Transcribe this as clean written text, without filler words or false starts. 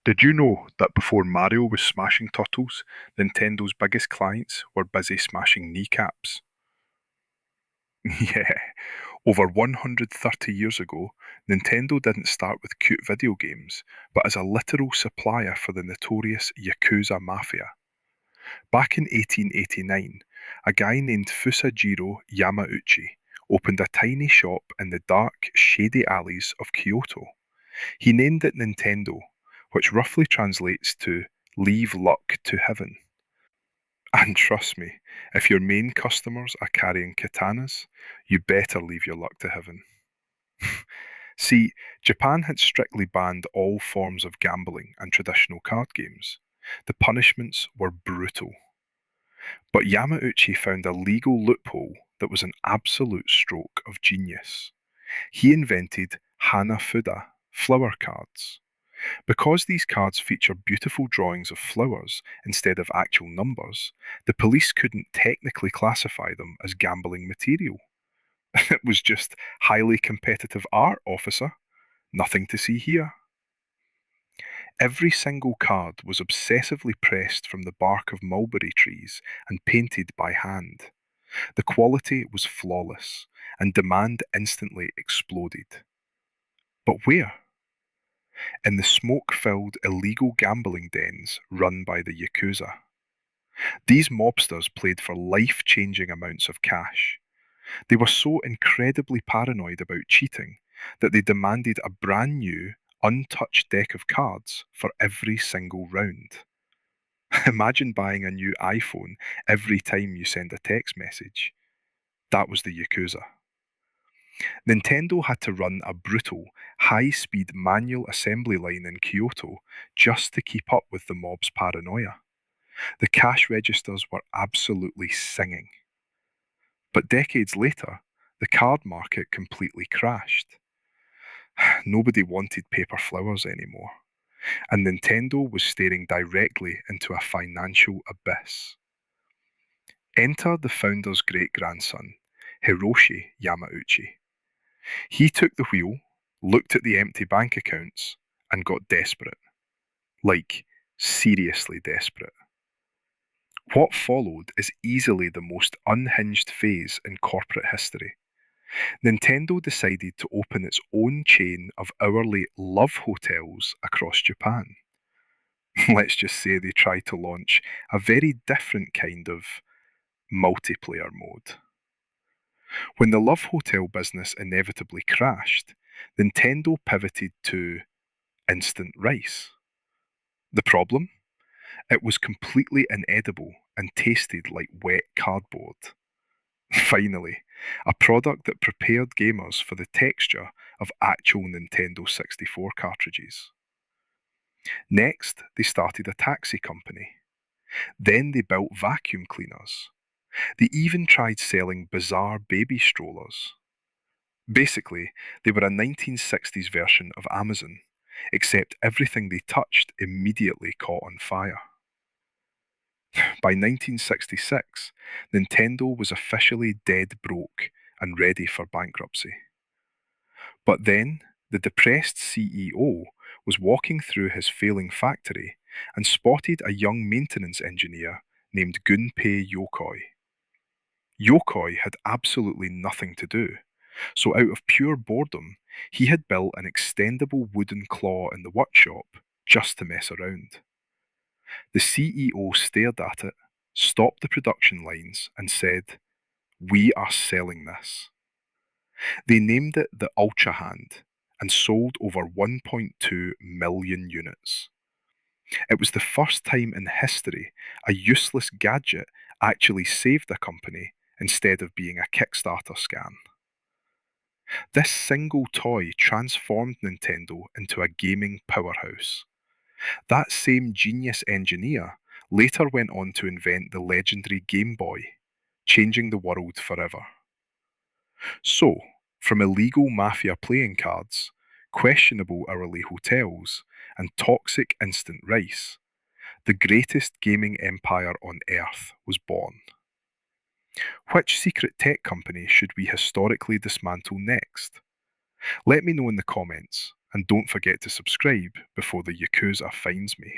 Did you know that before Mario was smashing turtles, Nintendo's biggest clients were busy smashing kneecaps? Yeah, over 130 years ago, Nintendo didn't start with cute video games, but as a literal supplier for the notorious Yakuza mafia. Back in 1889, a guy named Fusajiro Yamauchi opened a tiny shop in the dark, shady alleys of Kyoto. He named it Nintendo, which roughly translates to leave luck to heaven. And trust me, if your main customers are carrying katanas, you better leave your luck to heaven. See, Japan had strictly banned all forms of gambling and traditional card games. The punishments were brutal. But Yamauchi found a legal loophole that was an absolute stroke of genius. He invented Hanafuda flower cards. Because these cards feature beautiful drawings of flowers instead of actual numbers, the police couldn't technically classify them as gambling material. It was just highly competitive art, officer. Nothing to see here. Every single card was obsessively pressed from the bark of mulberry trees and painted by hand. The quality was flawless, and demand instantly exploded. But where? In the smoke-filled illegal gambling dens run by the Yakuza. These mobsters played for life-changing amounts of cash. They were so incredibly paranoid about cheating that they demanded a brand new, untouched deck of cards for every single round. Imagine buying a new iPhone every time you send a text message. That was the Yakuza. Nintendo had to run a brutal, high-speed manual assembly line in Kyoto just to keep up with the mob's paranoia. The cash registers were absolutely singing. But decades later, the card market completely crashed. Nobody wanted paper flowers anymore, and Nintendo was staring directly into a financial abyss. Enter the founder's great-grandson, Hiroshi Yamauchi. He took the wheel, looked at the empty bank accounts, and got desperate. Like, seriously desperate. What followed is easily the most unhinged phase in corporate history. Nintendo decided to open its own chain of hourly love hotels across Japan. Let's just say they tried to launch a very different kind of multiplayer mode. When the love hotel business inevitably crashed, Nintendo pivoted to instant rice. The problem? It was completely inedible and tasted like wet cardboard. Finally, a product that prepared gamers for the texture of actual Nintendo 64 cartridges. Next, they started a taxi company. Then they built vacuum cleaners. They even tried selling bizarre baby strollers. Basically, they were a 1960s version of Amazon, except everything they touched immediately caught on fire. By 1966, Nintendo was officially dead broke and ready for bankruptcy. But then, the depressed CEO was walking through his failing factory and spotted a young maintenance engineer named Gunpei Yokoi. Yokoi had absolutely nothing to do, so out of pure boredom, he had built an extendable wooden claw in the workshop just to mess around. The CEO stared at it, stopped the production lines, and said, "We are selling this." They named it the Ultra Hand and sold over 1.2 million units. It was the first time in history a useless gadget actually saved a company instead of being a Kickstarter scam. This single toy transformed Nintendo into a gaming powerhouse. That same genius engineer later went on to invent the legendary Game Boy, changing the world forever. So, from illegal mafia playing cards, questionable hourly hotels, and toxic instant rice, the greatest gaming empire on earth was born. Which secret tech company should we historically dismantle next? Let me know in the comments, and don't forget to subscribe before the Yakuza finds me.